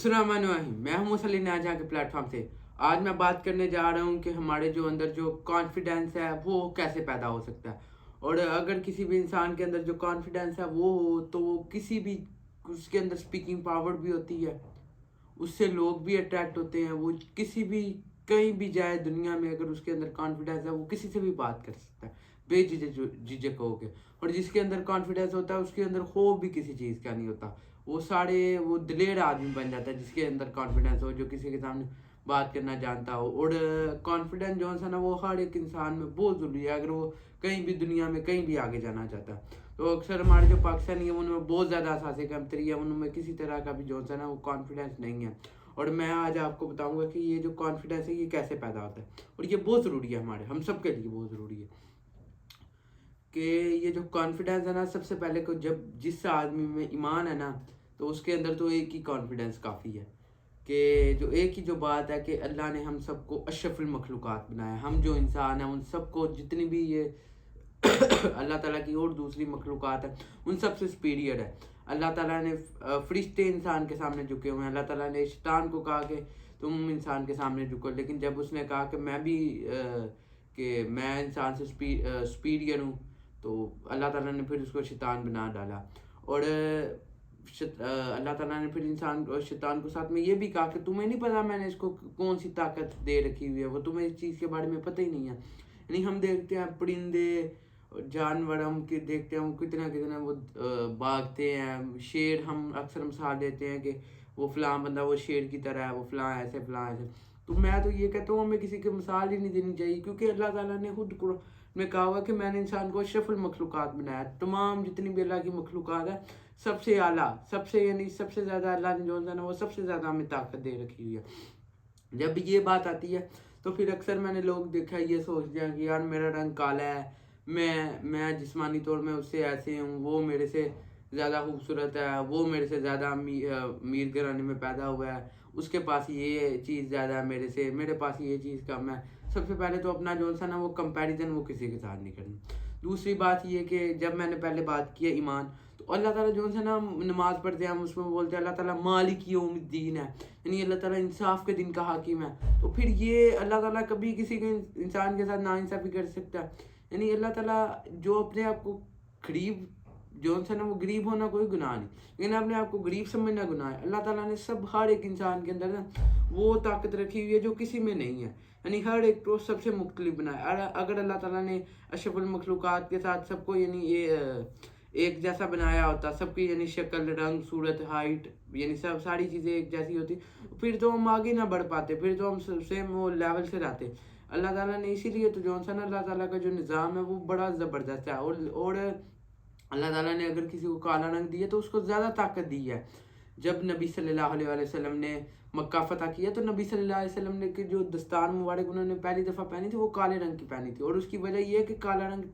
अस्सलामुअलैकुम, मैं हूं मुसली नाजा के प्लेटफॉर्म से। आज मैं बात करने जा रहा हूं कि हमारे जो अंदर जो कॉन्फिडेंस है वो कैसे पैदा हो सकता है। और अगर किसी भी इंसान के अंदर जो कॉन्फिडेंस है वो हो तो वो किसी भी उसके अंदर स्पीकिंग पावर भी होती है, उससे लोग भी अट्रैक्ट होते हैं। वो किसी भी कहीं भी जाए दुनिया में, अगर उसके अंदर कॉन्फिडेंस है वो किसी से भी बात कर सकता है बेझिझक झिझक हो के। और जिसके अंदर कॉन्फिडेंस होता है उसके अंदर खौफ भी किसी चीज़ का नहीं होता। वो दिलेर आदमी बन जाता है जिसके अंदर कॉन्फिडेंस हो, जो किसी के सामने बात करना जानता हो। और कॉन्फिडेंस जो है ना वो हर एक इंसान में बहुत ज़रूरी है, अगर वो कहीं भी दुनिया में कहीं भी आगे जाना चाहता है। तो अक्सर हमारे जो पाकिस्तानी है उनमें बहुत ज़्यादा असासे कमतरी है, उनमें किसी तरह का भी जो है ना वो कॉन्फिडेंस नहीं है। और मैं आज आपको बताऊंगा कि ये जो कॉन्फिडेंस है ये कैसे पैदा होता है, और ये बहुत ज़रूरी है, हमारे हम सब के लिए बहुत ज़रूरी है। कि ये जो कॉन्फिडेंस है ना, सबसे पहले को जब जिस आदमी में ईमान है ना, तो उसके अंदर तो एक ही कॉन्फिडेंस काफ़ी है। कि जो एक ही जो बात है कि अल्लाह ने हम सबको अशरफुल मखलूक़ात बनाया। हम जो इंसान हैं उन सबको जितनी भी ये अल्लाह ताला की और दूसरी मखलूक़ात है उन सब से सुपीरियर है। अल्लाह ताला ने फरिश्ते इंसान के सामने झुके हुए हैं। अल्लाह ताला ने शैतान को कहा कि तुम इंसान के सामने झुको, लेकिन जब उसने कहा कि मैं इंसान से सुपीरियर हूँ, तो अल्लाह ताला ने फिर उसको शैतान बना डाला। और अल्लाह ताला ने फिर इंसान और शैतान को साथ में ये भी कहा कि तुम्हें नहीं पता मैंने इसको कौन सी ताकत दे रखी हुई है, वो तुम्हें इस चीज़ के बारे में पता ही नहीं है। यानी हम देखते हैं परिंदे जानवर, हम कि देखते हैं वो कितना कितना वो भागते हैं। शेर हम अक्सर मिसाल देते हैं कि वो फलां बंदा वो शेर की तरह है, वो फलां ऐसे फलां ऐसे। तो मैं तो ये कहता हूँ हमें किसी की मिसाल ही नहीं देनी चाहिए, क्योंकि अल्लाह ताला ने खुद में कहा हुआ कि मैंने इंसान को अशरफुल मखलूक़ात बनाया। तमाम जितनी भी अल्लाह की मखलूक़ात है सबसे आला, सबसे यानी सबसे ज़्यादा अल्लाह ने जो है ना वो सबसे ज़्यादा हमें ताकत दे रखी हुई है। जब ये बात आती है तो फिर अक्सर मैंने लोग देखा ये सोचते हैं कि यार मेरा रंग काला है, मैं जिस्मानी तौर में उससे ऐसे हूँ, वो मेरे से ज़्यादा खूबसूरत है, वो मेरे से ज़्यादा अमीर घराने में पैदा हुआ है, उसके पास ये चीज़ ज़्यादा है मेरे से, मेरे पास ये चीज़ कम है। सबसे पहले तो अपना जो सा ना वो कंपैरिजन वो किसी के साथ नहीं करना। दूसरी बात ये कि जब मैंने पहले बात की है ईमान, तो अल्लाह ताला जो है ना नमाज़ पढ़ते हैं हम उसमें बोलते हैं अल्लाह ताला मालिक यौमिद्दीन है, यानी अल्लाह ताला इंसाफ के दिन का हाकिम है। तो फिर ये अल्लाह ताला कभी किसी के इंसान के साथ नाइंसाफ़ी कर सकता है? यानी अल्लाह ताला जो अपने आप को गरीब जो है ना वो गरीब होना कोई गुनाह नहीं, लेकिन अपने आप को गरीब समझना गुनाह है। अल्लाह ताला ने सब हर एक इंसान के अंदर ना वो ताकत रखी हुई है जो किसी में नहीं है, यानी हर एक को सबसे मुख्तलिफ बनाया। अगर अल्लाह ताला ने अशरफुल मखलूक़ात के साथ सबको यानी ये एक जैसा बनाया होता, सबकी यानी शक्ल, रंग, सूरत, हाइट, यानी सब सारी चीज़ें एक जैसी होती, फिर तो हम आगे ना बढ़ पाते, फिर तो हम सेम वो लेवल से रहते। अल्लाह ताला ने इसीलिए तो जो है ना अल्लाह ताला का जो निज़ाम है वो बड़ा ज़बरदस्त है। और अल्लाह ताला ने अगर किसी को काला रंग दिया तो उसको ज़्यादा ताकत दी है। जब नबी सल्लल्लाहु अलैहि वसल्लम ने मक्का फ़तह किया तो नबी सल्लल्लाहु अलैहि वसल्लम ने की जो दस्तार मुबारक उन्होंने पहली दफ़ा पहनी थी वो काले रंग की पहनी थी, और उसकी वजह ये है कि काला रंग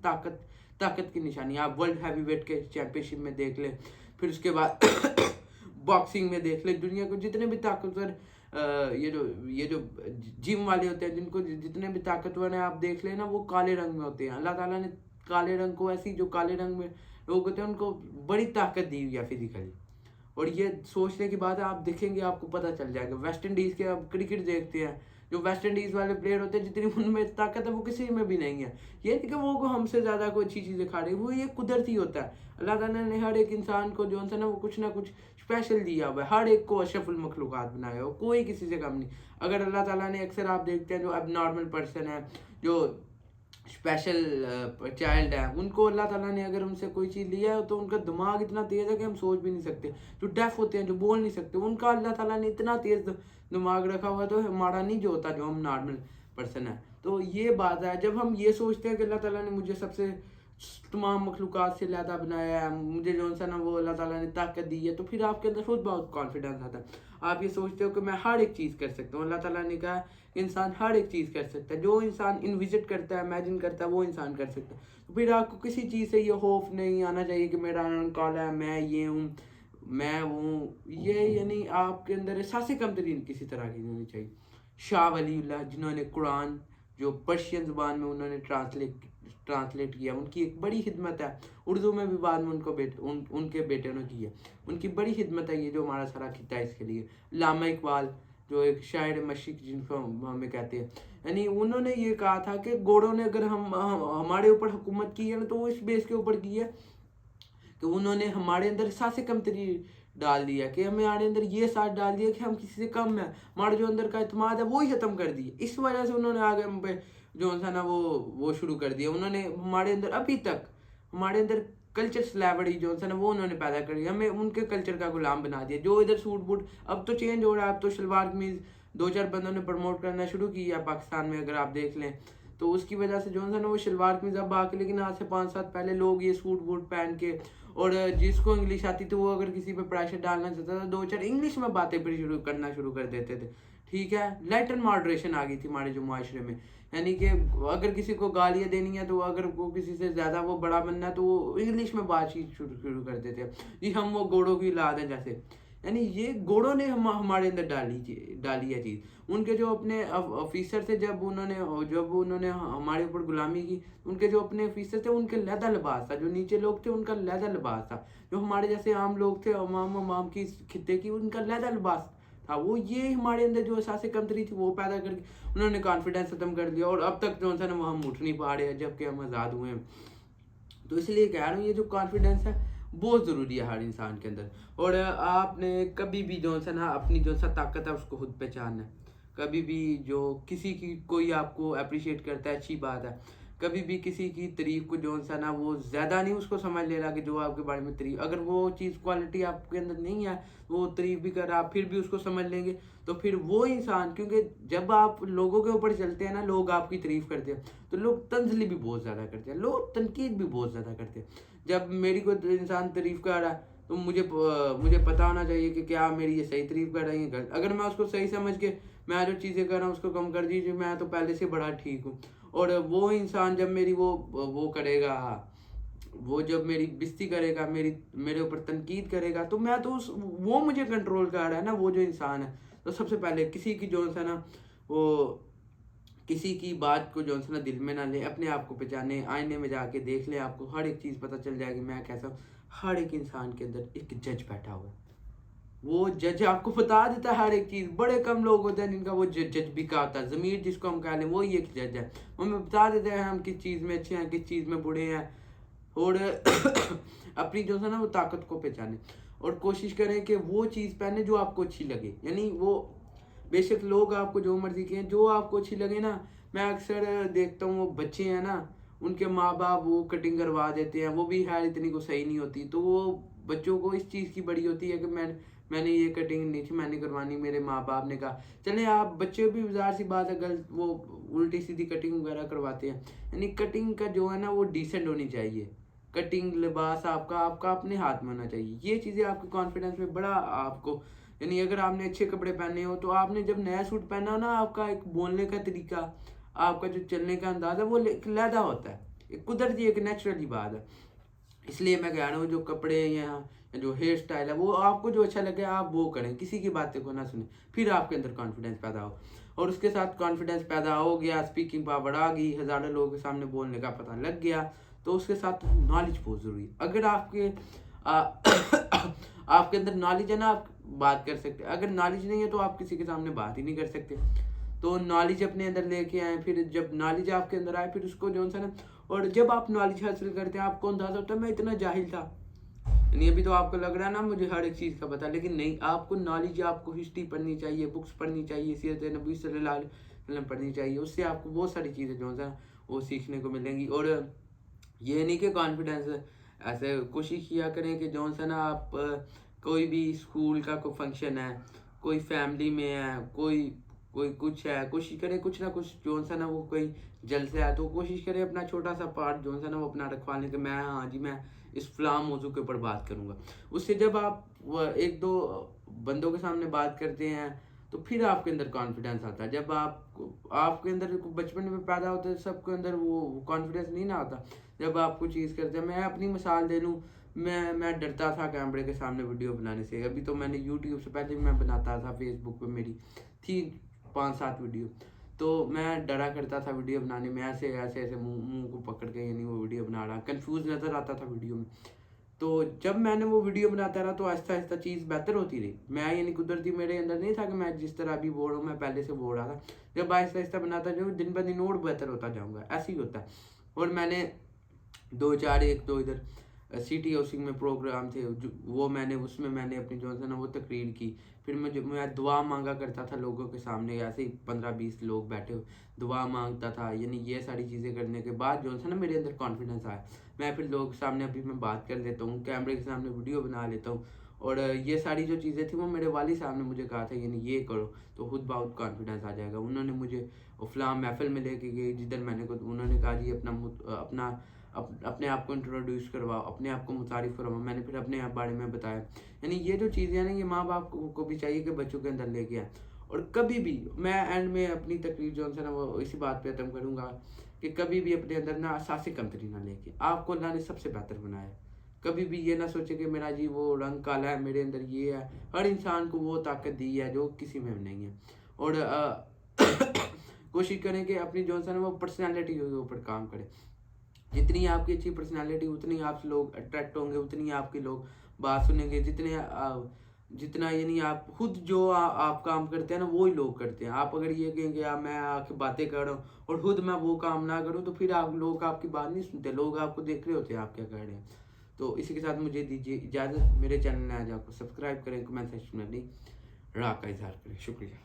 ताकत की निशानी। आप वर्ल्ड हैवीवेट के चैंपियनशिप में देख लें, फिर उसके बाद बॉक्सिंग में देख लें, दुनिया को जितने भी ताकतवर ये जो जिम वाले होते हैं, जिनको जितने भी ताकतवर हैं आप देख लें ना, वो काले रंग में होते हैं। अल्लाह ताला ने काले रंग को ऐसी जो काले रंग में लोग होते हैं उनको बड़ी ताकत दी हुई है फिजिकली। और ये सोचने की बात है, आप देखेंगे आपको पता चल जाएगा। वेस्ट इंडीज़ के आप क्रिकेट देखते हैं, जो वेस्ट इंडीज़ वाले प्लेयर होते हैं जितनी उनमें ताकत है वो किसी में भी नहीं है। ये नहीं कि वो को हमसे ज़्यादा कोई अच्छी चीज़ें खा रही है, वो ये कुदरती होता है। अल्लाह ताला ने हर एक इंसान को जो है ना वो कुछ ना कुछ स्पेशल दिया हुआ है, हर एक को अशरफुल मखलूक़ात बनाया हो, कोई किसी से कम नहीं। अगर अल्लाह ताला ने अक्सर आप देखते हैं जो अब नॉर्मल पर्सन है, जो स्पेशल चाइल्ड है, उनको अल्लाह ताला ने अगर उनसे कोई चीज़ लिया है तो उनका दिमाग इतना तेज़ है कि हम सोच भी नहीं सकते। जो डेफ होते हैं, जो बोल नहीं सकते, उनका अल्लाह ताला ने इतना तेज़ दिमाग रखा हुआ है, तो हमारा नहीं जो होता जो हम नॉर्मल पर्सन है। तो ये बात है, जब हम ये सोचते हैं कि अल्लाह ताला ने मुझे सबसे तमाम मखलूक़ात से ज़्यादा बनाया है, मुझे जो सा ना वो अल्लाह ताला ने ताकत दी है, तो फिर आपके अंदर खुद बहुत कॉन्फिडेंस आता है। आप ये सोचते हो कि मैं हर एक चीज़ कर सकता हूँ। अल्लाह ताला ने कहा इंसान हर एक चीज़ कर सकता है, जो इंसान इन्विजिट करता है, इमेजिन करता है, वो इंसान कर सकता है। तो फिर आपको किसी चीज़ से ये खौफ नहीं आना चाहिए कि मेरा रंग काला है, मैं ये हूँ, मैं वो ये, यानी आपके अंदर एहसास कमतरीन किसी तरह की नहीं होनी चाहिए। शाह वलीउल्लाह, जिन्होंने कुरान जो पर्शियन ज़ुबान में उन्होंने ट्रांसलेट किया, उनकी एक बड़ी खिदमत है। उर्दू में भी बाद में उनके बेटे ने की है, उनकी बड़ी खिदमत है ये जो हमारा सारा खिता है इसके लिए। अल्लामा इकबाल जो एक शायर मशरिक जिनको हमें कहते हैं, यानी उन्होंने ये कहा था कि घोड़ों ने अगर हमारे ऊपर हुकूमत की है ना, तो वो इस बेस के ऊपर की है कि उन्होंने हमारे अंदर एहसास कमतरी डाल दिया, कि हमारे अंदर ये साथ डाल दिया कि हम किसी से कम है, हमारे जो अंदर का इत्मीनान है वो ही ख़त्म कर दिया। इस वजह से उन्होंने आगे हम पे जो है ना वो शुरू कर दिया। उन्होंने हमारे अंदर अभी तक हमारे अंदर कल्चर स्लैवरी जो है ना वो उन्होंने पैदा कर दिया, हमें उनके कल्चर का गुलाम बना दिया। जो इधर सूट बूट अब तो चेंज हो रहा है, अब तो शलवार कमीज 2-4 बंदों ने प्रमोट करना शुरू किया पाकिस्तान में, अगर आप देख लें तो उसकी वजह से जो है ना वो शलवार कमीज अब आके, लेकिन आज से 5 साल पहले लोग ये सूट बूट पहन के, और जिसको इंग्लिश आती थी वो अगर किसी पे प्रेशर डालना चाहता था 2-4 इंग्लिश में बातें फिर शुरू कर देते थे। ठीक है, लाइट एंड मॉडरेशन आ गई थी हमारे जो मुआशरे में, यानी कि अगर किसी को गालियाँ देनी है तो अगर वो किसी से ज़्यादा वो बड़ा बनना है तो वो इंग्लिश में बातचीत शुरू कर देते हैं जी, हम वो घोड़ों की औलाद हैं जैसे। यानी ये घोड़ों ने हमारे अंदर डाली है चीज़। उनके जो अपने ऑफिसर थे, जब उन्होंने हमारे ऊपर गुलामी की, उनके जो अपने ऑफिसर थे उनके लहदा लिबास था, जो नीचे लोग थे उनका लहदा लिबास था, जो हमारे जैसे आम लोग थे अवाम की खिते की, उनका लहदा लिबास था वो। ये हमारे अंदर जो एहसास कमतरी थी वो पैदा करके उन्होंने कॉन्फिडेंस खत्म कर दिया, और अब तक जो है ना हम उठ नहीं पा रहे हैं जबकि हम आज़ाद हुए हैं। तो इसलिए कह रहा हूँ ये जो कॉन्फिडेंस है बहुत ज़रूरी है हर इंसान के अंदर। और आपने कभी भी जो है ना अपनी जो सा ताकत है उसको खुद पहचानना है। कभी भी जो किसी की कोई आपको अप्रिशिएट करता है अच्छी बात है, कभी भी किसी की तारीफ को जो है ना वो ज़्यादा नहीं उसको समझ ले रहा कि जो आपके बारे में तारीफ, अगर वो चीज़ क्वालिटी आपके अंदर नहीं है, वो तारीफ भी कर रहा आप फिर भी उसको समझ लेंगे, तो फिर वो इंसान, क्योंकि जब आप लोगों के ऊपर चलते हैं ना, लोग आपकी तारीफ करते हैं तो लोग तंजली भी बहुत ज़्यादा करते हैं, लोग तनकीद भी बहुत ज़्यादा करते हैं। जब मेरी कोई इंसान तारीफ कर रहा है तो मुझे पता होना चाहिए कि क्या मेरी ये सही तारीफ कर रही है गलत। अगर मैं उसको सही समझ के मैं जो चीज़ें कर रहा हूँ उसको कम कर दीजिए, मैं तो पहले से बड़ा ठीक हूँ। और वो इंसान जब मेरी वो करेगा, वो जब मेरी बेइज्जती करेगा, मेरे ऊपर तनकीद करेगा, तो मैं तो वो मुझे कंट्रोल कर रहा है ना वो जो इंसान है। तो सबसे पहले किसी की जो है ना वो किसी की बात को जो है ना दिल में ना ले, अपने आप को पहचाने, आईने में जाके देख ले, आपको हर एक चीज़ पता चल जाएगी मैं कैसा हूँ। हर एक इंसान के अंदर एक जज बैठा हुआ है, वो जज आपको बता देता है हर एक चीज़। बड़े कम लोग होते हैं जिनका वो जज भी का होता है, ज़मीर जिसको हम कह लें वो ही एक जज है। वो हमें बता देते हैं हम किस चीज़ में अच्छे हैं, किस चीज़ में बुरे हैं। और अपनी जो है ना वो ताकत को पहचाने और कोशिश करें कि वो चीज़ पहने जो आपको अच्छी लगे। यानी वो बेशक लोग आपको जो मर्जी कहें, जो आपको अच्छी लगे ना। मैं अक्सर देखता हूँ वो बच्चे हैं ना, उनके माँ बाप वो कटिंग करवा देते हैं, वो भी है इतनी को सही नहीं होती, तो वो बच्चों को इस चीज़ की बड़ी होती है कि मैंने ये कटिंग नहीं थी, मैंने करवानी, मेरे माँ बाप ने कहा। चले आप बच्चे भी बाजार सी बात है गलत वो उल्टी सीधी कटिंग वगैरह करवाते हैं। यानी कटिंग का जो है ना वो डिसेंट होनी चाहिए। कटिंग लिबास आपका अपने हाथ में होना चाहिए। ये चीज़ें आपके कॉन्फिडेंस में बड़ा आपको, यानी अगर आपने अच्छे कपड़े पहने हो तो आपने जब नया सूट पहना हो ना, आपका एक बोलने का तरीका, आपका जो चलने का अंदाज़ है वो लहदा होता है, एक कुदरती एक नेचुरली बात है। इसलिए मैं कह रहा हूँ जो कपड़े या जो हेयर स्टाइल है वो आपको जो अच्छा लगे आप वो करें, किसी की बातें को ना सुने, फिर आपके अंदर कॉन्फिडेंस पैदा हो। और उसके साथ कॉन्फिडेंस पैदा हो गया, स्पीकिंग पावर आ गई, हज़ारों लोगों के सामने बोलने का पता लग गया, तो उसके साथ नॉलेज बहुत ज़रूरी है। अगर आपके अंदर नॉलेज है ना, आप बात कर सकते हैं। अगर नॉलेज नहीं है तो आप किसी के सामने बात ही नहीं कर सकते। तो नॉलेज अपने अंदर लेके आए, फिर जब नॉलेज आपके अंदर आए फिर उसको जो है ना, और जब आप नॉलेज हासिल करते हैं आपको अंदाज़ा होता है मैं इतना जाहिल था। नहीं अभी तो आपको लग रहा है ना मुझे हर एक चीज़ का पता, लेकिन नहीं, आपको नॉलेज, आपको हिस्ट्री पढ़नी चाहिए, बुक्स पढ़नी चाहिए, सीरत नबी सल्लल्लाहु अलैहि वसल्लम पढ़नी चाहिए। उससे आपको बहुत सारी चीज़ें जो है वो सीखने को मिलेंगी। और ये नहीं कि कॉन्फिडेंस ऐसे कोशिश किया करें कि जो है ना आप कोई भी स्कूल का कोई फंक्शन है, कोई फैमिली में है, कोई कोई कुछ है, कोशिश करें कुछ ना कुछ जो है ना वो कोई जलसे है तो कोशिश करें अपना छोटा सा पार्ट जो है ना वो अपना रखवाने के, मैं हाँ जी मैं इस फलां मौजू के ऊपर बात करूँगा। उससे जब आप एक दो बंदों के सामने बात करते हैं तो फिर आपके अंदर कॉन्फिडेंस आता है। जब आपके अंदर बचपन में पैदा होता है सबके अंदर वो कॉन्फिडेंस नहीं ना आता जब आप कुछ चीज़ करते हैं। मैं अपनी मिसाल दे लूँ, मैं डरता था कैमरे के सामने वीडियो बनाने से। अभी तो मैंने यूट्यूब से पहले भी मैं बनाता था, फेसबुक पे मेरी थी 5-7 वीडियो, تو میں ڈرا کرتا تھا ویڈیو بنانے میں، ایسے ایسے ایسے منہ کو پکڑ کے یعنی وہ ویڈیو بنا رہا، کنفیوز نظر آتا تھا ویڈیو میں. تو جب میں نے وہ ویڈیو بناتا رہا تو آہستہ آہستہ چیز بہتر ہوتی رہی. میں یعنی قدرتی میرے اندر نہیں تھا کہ میں جس طرح ابھی بول رہا ہوں میں پہلے سے بول رہا تھا. جب آہستہ آہستہ بناتا جاؤں دن بہ دن اور بہتر ہوتا جاؤں گا، ایسے ہی ہوتا ہے. اور میں نے ایک دو ادھر سٹی ہاؤسنگ میں پروگرام تھے وہ میں نے اس میں میں نے اپنی جو ہے نا وہ تقریر کی. پھر میں دعا مانگا کرتا تھا لوگوں کے سامنے، ایسے ہی 15-20 لوگ بیٹھے ہو دعا مانگتا تھا. یعنی یہ ساری چیزیں کرنے کے بعد جو ہے نا میرے اندر کانفیڈنس آیا. میں پھر لوگ سامنے ابھی میں بات کر لیتا ہوں، کیمرے کے سامنے ویڈیو بنا لیتا ہوں. اور یہ ساری جو چیزیں تھیں وہ میرے والد صاحب نے مجھے کہا تھا یعنی یہ کرو تو خود بہت کانفیڈنس آ جائے گا. انہوں نے مجھے فلاں محفل میں لے کے گئے جدھر میں نے انہوں نے کہا جی اپنے آپ کو انٹروڈیوس کرواؤ، اپنے آپ کو متعارف کرواؤ. میں نے پھر اپنے آپ بارے میں بتایا. یعنی یہ جو چیزیں ہیں نا یہ ماں باپ کو بھی چاہیے کہ بچوں کے اندر لے کے آئیں. اور کبھی بھی میں اینڈ میں اپنی تقریر جو ہے نا وہ اسی بات پہ ختم کروں گا کہ کبھی بھی اپنے اندر نا اساسی کمتری نہ لے کے. آپ کو اللہ نے سب سے بہتر بنایا ہے. کبھی بھی یہ نہ سوچے کہ میرا جی وہ رنگ کالا ہے، میرے اندر یہ ہے. ہر انسان کو وہ طاقت دی ہے جو کسی میں نہیں ہے. اور کوشش کریں کہ اپنی جو ہے نا وہ پرسنالٹی کے اوپر کام کریں. جتنی آپ کی اچھی پرسنالٹی اتنی آپ سے لوگ اٹریکٹ ہوں گے، اتنی آپ کے لوگ بات سنیں گے. جتنا یعنی آپ خود جو آپ کام کرتے ہیں نا وہی لوگ کرتے ہیں. آپ اگر یہ کہیں کہ میں آ کے باتیں کر رہا ہوں اور خود میں وہ کام نہ کروں تو پھر لوگ آپ کی بات نہیں سنتے. لوگ آپ کو دیکھ رہے ہوتے ہیں آپ کیا کر رہے ہیں. تو اسی کے ساتھ مجھے دیجیے اجازت. میرے چینل میں آج آپ کو سبسکرائب کریں، کمنٹ سیکشن میں اپنی رائے کا اظہار کریں. شکریہ.